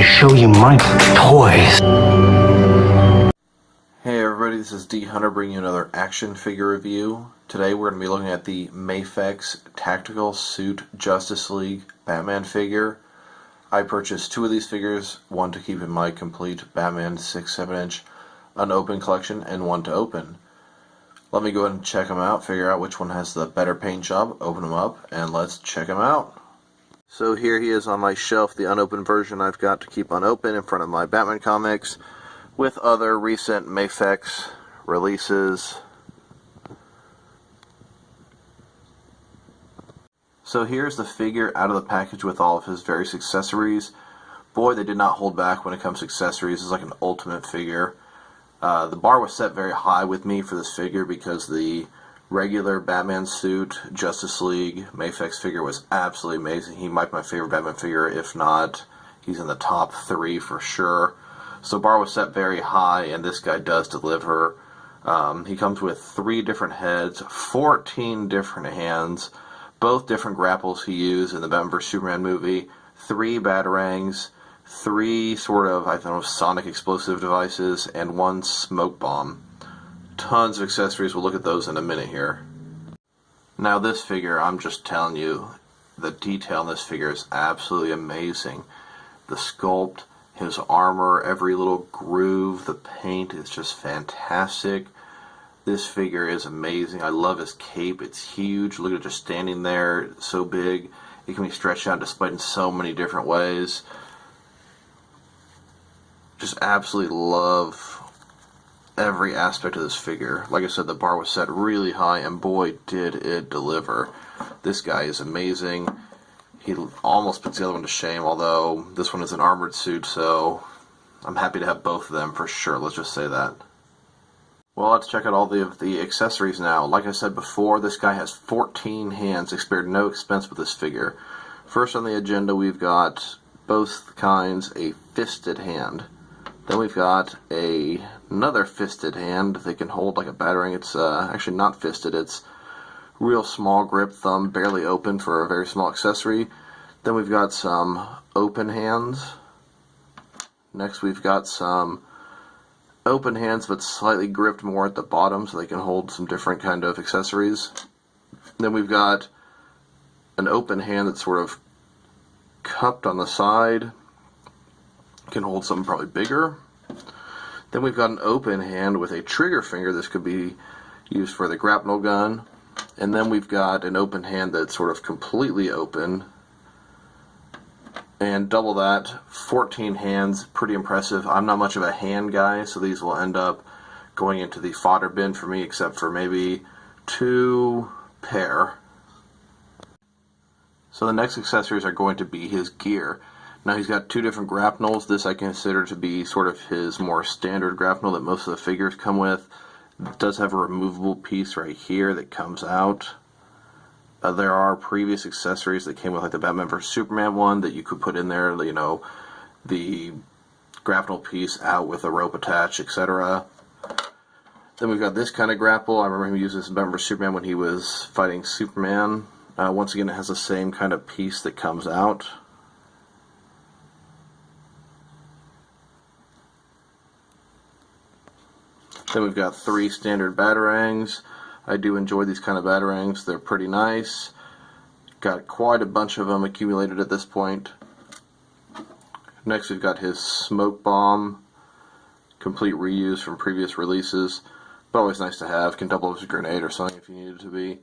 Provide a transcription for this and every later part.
show you my toys. Hey everybody, this is D Hunter bringing you another action figure review. Today we're going to be looking at the Mafex Tactical Suit Justice League Batman figure. I purchased two of these figures, one to keep in my complete Batman 6-7 inch unopened collection and one to open. Let me go ahead and check them out, figure out which one has the better paint job, open them up, and let's check them out. So here he is on my shelf, the unopened version I've got to keep unopened in front of my Batman comics with other recent Mafex releases. So here's the figure out of the package with all of his various accessories. Boy, they did not hold back when it comes to accessories. It's like an ultimate figure. The bar was set very high with me for this figure because the regular Batman suit, Justice League, Mafex figure was absolutely amazing. He might be my favorite Batman figure, if not, he's in the top 3 for sure. So bar was set very high, and this guy does deliver. He comes with 3 different heads, 14 different hands, both different grapples he used in the Batman vs Superman movie, 3 batarangs, 3 sort of, I don't know, sonic explosive devices, and 1 smoke bomb. Tons of accessories, we'll look at those in a minute here. Now this figure, I'm just telling you, the detail in this figure is absolutely amazing. The sculpt, his armor, every little groove, the paint is just fantastic. This figure is amazing. I love his cape, it's huge. Look at it just standing there, so big. It can be stretched out and displayed in so many different ways. Just absolutely love every aspect of this figure. Like I said, the bar was set really high, and boy did it deliver. This guy is amazing. He almost puts the other one to shame, although this one is an armored suit, so I'm happy to have both of them for sure, let's just say that. Well, let's check out all the accessories now. Like I said before, this guy has 14 hands. They spared no expense with this figure. First on the agenda, we've got both kinds a fisted hand. Then we've got another fisted hand they can hold like a batarang. It's actually not fisted, it's real small grip, thumb barely open for a very small accessory. Then we've got some open hands. Next we've got some open hands but slightly gripped more at the bottom so they can hold some different kind of accessories. Then we've got an open hand that's sort of cupped on the side, can hold something probably bigger. Then we've got an open hand with a trigger finger. This could be used for the grapnel gun. And then we've got an open hand that's sort of completely open. And double that, 14 hands, pretty impressive. I'm not much of a hand guy, so these will end up going into the fodder bin for me, except for maybe 2 pair. So the next accessories are going to be his gear. Now he's got 2 different grapnels. This I consider to be sort of his more standard grapnel that most of the figures come with. It does have a removable piece right here that comes out. There are previous accessories that came with like the Batman vs Superman one that you could put in there, you know, the grapnel piece out with a rope attached, etc. Then we've got this kind of grapple. I remember him using this in Batman vs Superman when he was fighting Superman. Once again, it has the same kind of piece that comes out. Then we've got 3 standard batarangs. I do enjoy these kind of batarangs. They're pretty nice. Got quite a bunch of them accumulated at this point. Next we've got his smoke bomb. Complete reuse from previous releases. But always nice to have. Can double as a grenade or something if you need it to be.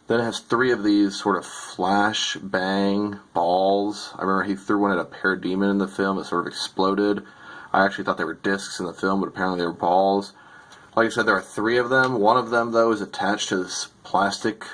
Then it has 3 of these sort of flash bang balls. I remember he threw one at a parademon in the film. It sort of exploded. I actually thought they were discs in the film, but apparently they were balls. Like I said, there are 3 of them. One of them, though, is attached to this plastic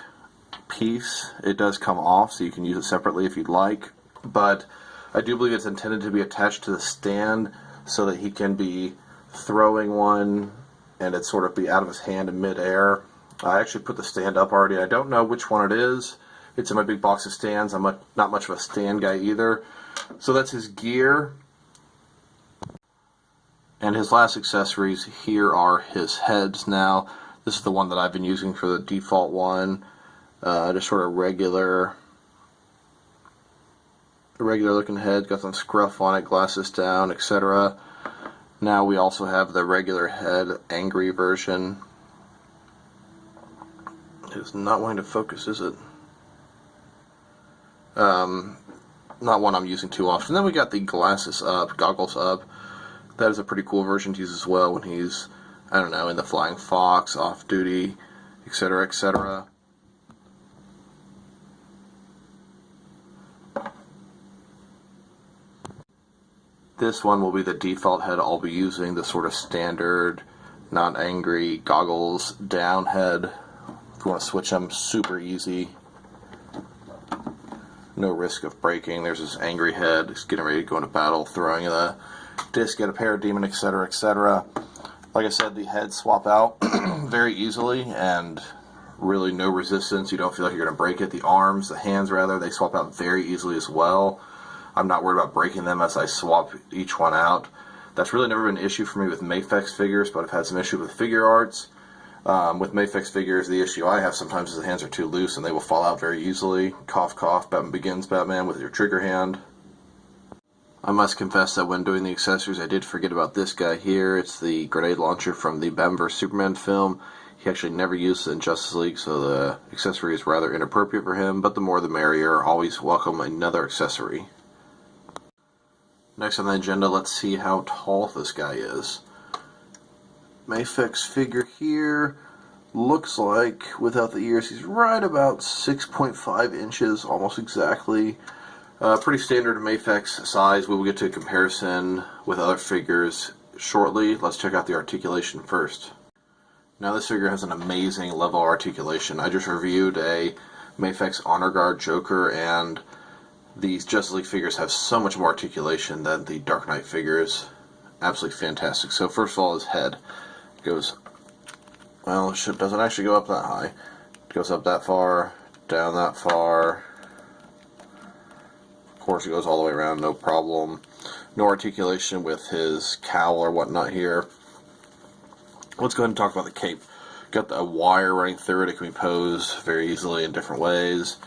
piece. It does come off, so you can use it separately if you'd like. But I do believe it's intended to be attached to the stand so that he can be throwing one and it sort of be out of his hand in midair. I actually put the stand up already. I don't know which one it is. It's in my big box of stands. I'm not much of a stand guy either. So that's his gear. And his last accessories here are his heads now. This is the one that I've been using for the default one. Just sort of regular regular looking head, got some scruff on it, glasses down, etc. Now we also have the regular head, angry version. It's not wanting to focus, is it? Not one I'm using too often. Then we got the glasses up, goggles up. That is a pretty cool version to use as well when he's, I don't know, in the Flying Fox, off duty, etc., etc. This one will be the default head I'll be using, the sort of standard, not angry, goggles down head. If you want to switch them, super easy. No risk of breaking. There's this angry head. He's getting ready to go into battle, throwing the disc at a parademon, etc., etc. Like I said, the heads swap out very easily and really no resistance. You don't feel like you're going to break it. The arms, the hands rather, they swap out very easily as well. I'm not worried about breaking them as I swap each one out. That's really never been an issue for me with Mafex figures, but I've had some issues with figure arts. With Mafex figures, the issue I have sometimes is the hands are too loose and they will fall out very easily. Cough, cough, Batman Begins Batman with your trigger hand. I must confess that when doing the accessories, I did forget about this guy here. It's the grenade launcher from the Batman vs Superman film. He actually never used it in Justice League, so the accessory is rather inappropriate for him, but the more the merrier. Always welcome another accessory. Next on the agenda, let's see how tall this guy is. Mafex figure here looks like, without the ears, he's right about 6.5 inches, almost exactly. Pretty standard Mafex size. We will get to a comparison with other figures shortly. Let's check out the articulation first. Now this figure has an amazing level of articulation. I just reviewed a Mafex Honor Guard Joker, and these Justice League figures have so much more articulation than the Dark Knight figures. Absolutely fantastic. So first of all, his head goes, well, the ship doesn't actually go up that high. It goes up that far, down that far. Of course, it goes all the way around, no problem. No articulation with his cowl or whatnot here. Let's go ahead and talk about the cape. Got a wire running through it. It can be posed very easily in different ways.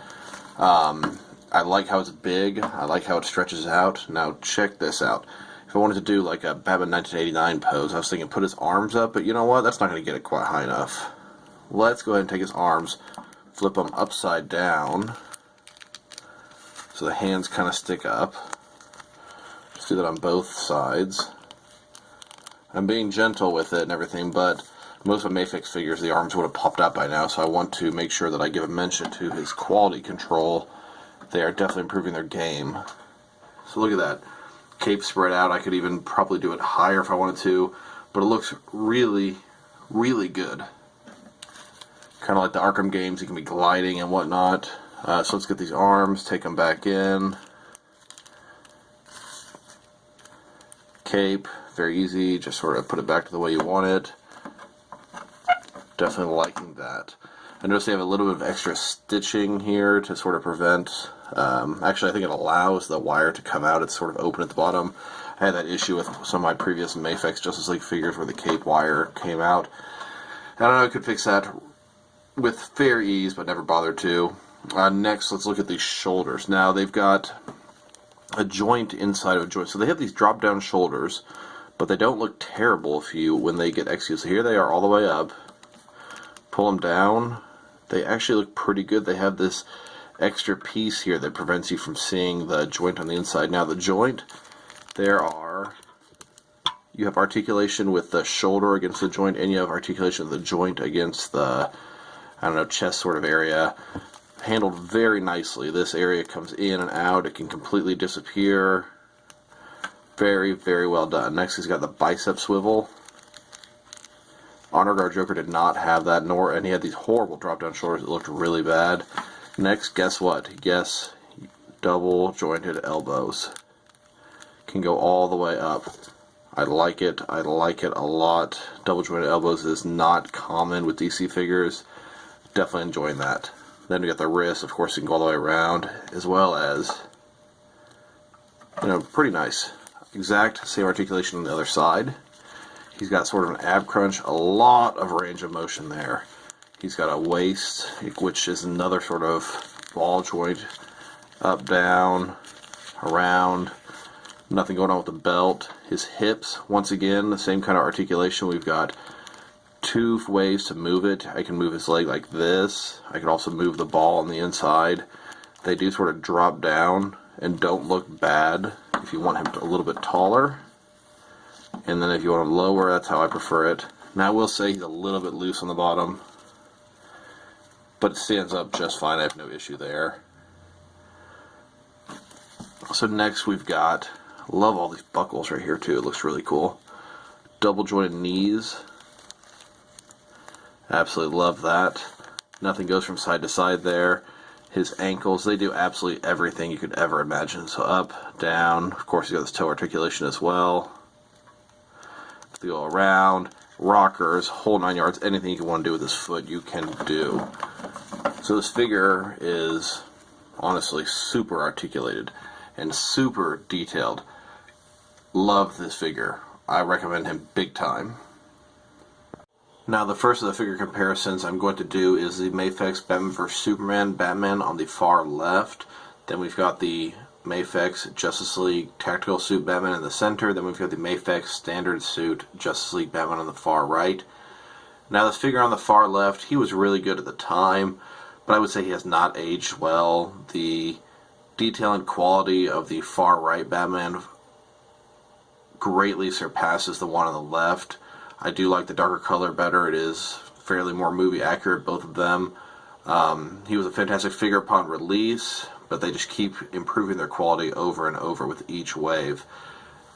I like how it's big. I like how it stretches out. Now check this out. If I wanted to do like a Batman 1989 pose, I was thinking put his arms up, but you know what? That's not going to get it quite high enough. Let's go ahead and take his arms, flip them upside down, so the hands kind of stick up. Just do that on both sides. I'm being gentle with it and everything, but most of Mafex figures, the arms would have popped out by now, so I want to make sure that I give a mention to his quality control. They are definitely improving their game. So look at that. Cape spread out. I could even probably do it higher if I wanted to, but it looks really, really good. Kind of like the Arkham games, you can be gliding and whatnot. So let's get these arms, take them back in. Cape, very easy, just sort of put it back to the way you want it. Definitely liking that. I notice they have a little bit of extra stitching here to sort of prevent, actually I think it allows the wire to come out. It's sort of open at the bottom. I had that issue with some of my previous Mafex Justice League figures where the cape wire came out. I don't know, I could fix that with fair ease, but never bothered to. Next, let's look at these shoulders. Now they've got a joint inside of a joint. So they have these drop down shoulders, but they don't look terrible when they get executed. So here they are all the way up. Pull them down. They actually look pretty good. They have this extra piece here that prevents you from seeing the joint on the inside. Now the joint, you have articulation with the shoulder against the joint, and you have articulation of the joint against the, I don't know, chest sort of area. Handled very nicely. This area comes in and out. It can completely disappear. Very, very well done. Next, he's got the bicep swivel. Honor Guard Joker did not have that, and he had these horrible drop-down shoulders that looked really bad. Next, guess what? Guess double jointed elbows. Can go all the way up. I like it. I like it a lot. Double jointed elbows is not common with DC figures. Definitely enjoying that. Then we got the wrist, of course, you can go all the way around, as well as, pretty nice. Exact same articulation on the other side. He's got sort of an ab crunch, a lot of range of motion there. He's got a waist, which is another sort of ball joint, up, down, around. Nothing going on with the belt. His hips, once again, the same kind of articulation. We've got two ways to move it. I can move his leg like this. I can also move the ball on the inside. They do sort of drop down and don't look bad if you want him a little bit taller. And then if you want him lower, that's how I prefer it. Now I will say he's a little bit loose on the bottom, but it stands up just fine. I have no issue there. So next we've got, love all these buckles right here too. It looks really cool. Double jointed knees. Absolutely love that. Nothing goes from side to side there. His ankles, they do absolutely everything you could ever imagine. So up, down. Of course, he's got this toe articulation as well. They go around, rockers, whole 9 yards. Anything you can want to do with his foot, you can do. So this figure is honestly super articulated and super detailed. Love this figure. I recommend him big time. Now the first of the figure comparisons I'm going to do is the Mafex Batman vs Superman Batman on the far left. Then we've got the Mafex Justice League Tactical Suit Batman in the center. Then we've got the Mafex Standard Suit Justice League Batman on the far right. Now this figure on the far left, he was really good at the time, but I would say he has not aged well. The detail and quality of the far right Batman greatly surpasses the one on the left. I do like the darker color better. It is fairly more movie accurate, both of them. He was a fantastic figure upon release, but they just keep improving their quality over and over with each wave.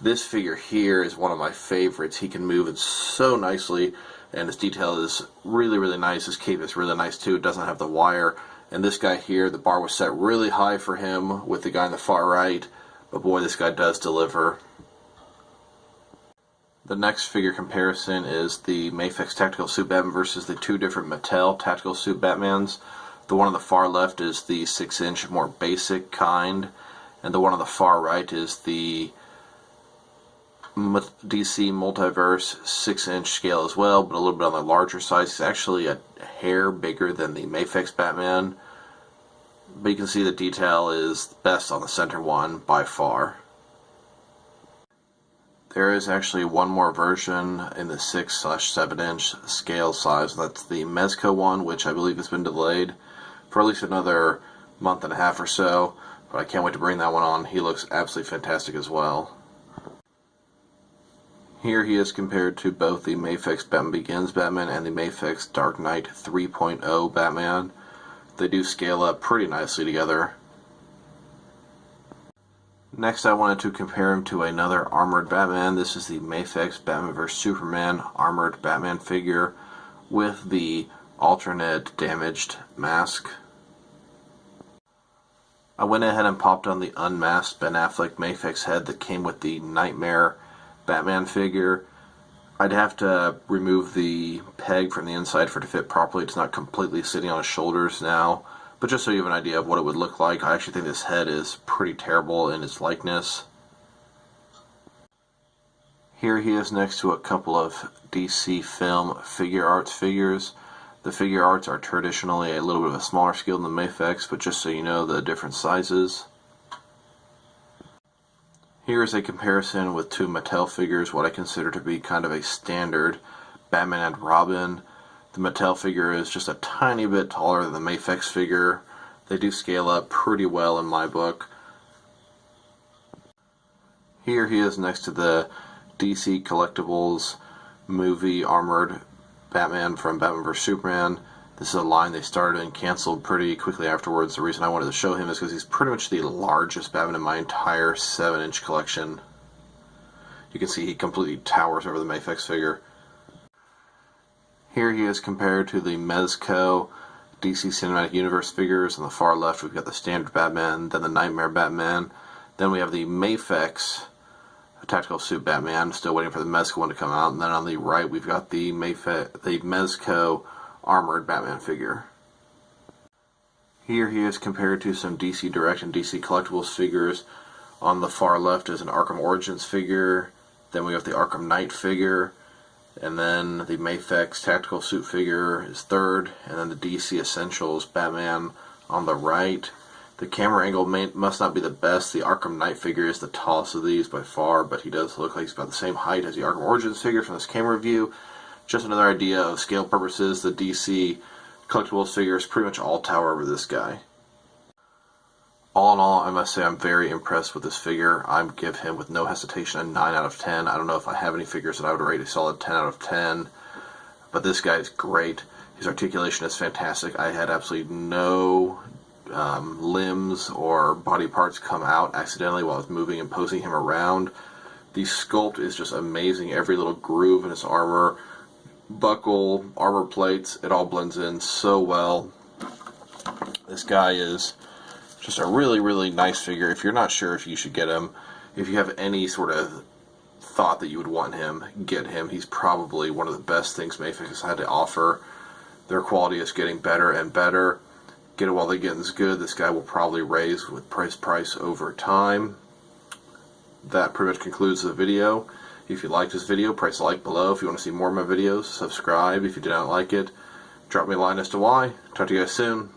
This figure here is one of my favorites. He can move it so nicely, and his detail is really, really nice. His cape is really nice too. It doesn't have the wire. And this guy here, the bar was set really high for him with the guy on the far right, but boy, this guy does deliver. The next figure comparison is the Mafex Tactical Suit Batman versus the two different Mattel Tactical Suit Batmans. The one on the far left is the 6-inch more basic kind, and the one on the far right is the DC Multiverse 6-inch scale as well, but a little bit on the larger size. It's actually a hair bigger than the Mafex Batman, but you can see the detail is best on the center one by far. There is actually one more version in the 6/7-inch scale size. That's the Mezco one, which I believe has been delayed for at least another month and a half or so, but I can't wait to bring that one on. He looks absolutely fantastic as well. Here he is compared to both the Mafex Batman Begins Batman and the Mafex Dark Knight 3.0 Batman. They do scale up pretty nicely together. Next, I wanted to compare him to another armored Batman. This is the Mafex Batman vs Superman armored Batman figure with the alternate damaged mask. I went ahead and popped on the unmasked Ben Affleck Mafex head that came with the Nightmare Batman figure. I'd have to remove the peg from the inside for it to fit properly. It's not completely sitting on his shoulders now. But just so you have an idea of what it would look like, I actually think this head is pretty terrible in its likeness. Here he is next to a couple of DC Film Figure Arts figures. The figure arts are traditionally a little bit of a smaller scale than the Mafex, but just so you know the different sizes. Here is a comparison with two Mattel figures, what I consider to be kind of a standard Batman and Robin. The Mattel figure is just a tiny bit taller than the Mafex figure. They do scale up pretty well in my book. Here he is next to the DC Collectibles movie armored Batman from Batman vs Superman. This is a line they started and canceled pretty quickly afterwards. The reason I wanted to show him is because he's pretty much the largest Batman in my entire 7-inch collection. You can see he completely towers over the Mafex figure. Here he is compared to the Mezco DC Cinematic Universe figures. On the far left we've got the standard Batman, then the Nightmare Batman. Then we have the Mafex Tactical Suit Batman, still waiting for the Mezco one to come out. And then on the right we've got the Mezco Armored Batman figure. Here he is compared to some DC Direct and DC Collectibles figures. On the far left is an Arkham Origins figure. Then we have the Arkham Knight figure. And then the Mafex Tactical Suit figure is third, and then the DC Essentials Batman on the right. The camera angle must not be the best. The Arkham Knight figure is the tallest of these by far, but he does look like he's about the same height as the Arkham Origins figure from this camera view. Just another idea of scale purposes. The DC collectibles figure is pretty much all tower over this guy. All in all, I must say I'm very impressed with this figure. I give him, with no hesitation, a 9 out of 10. I don't know if I have any figures that I would rate a solid 10 out of 10, but this guy is great. His articulation is fantastic. I had absolutely no limbs or body parts come out accidentally while I was moving and posing him around. The sculpt is just amazing. Every little groove in his armor, buckle, armor plates, it all blends in so well. This guy is just a really, really nice figure. If you're not sure if you should get him, if you have any sort of thought that you would want him, get him. He's probably one of the best things Mafex has had to offer. Their quality is getting better and better. Get it while the getting's good. This guy will probably raise with price over time. That pretty much concludes the video. If you liked this video, press like below. If you want to see more of my videos, subscribe. If you did not like it, drop me a line as to why. Talk to you guys soon.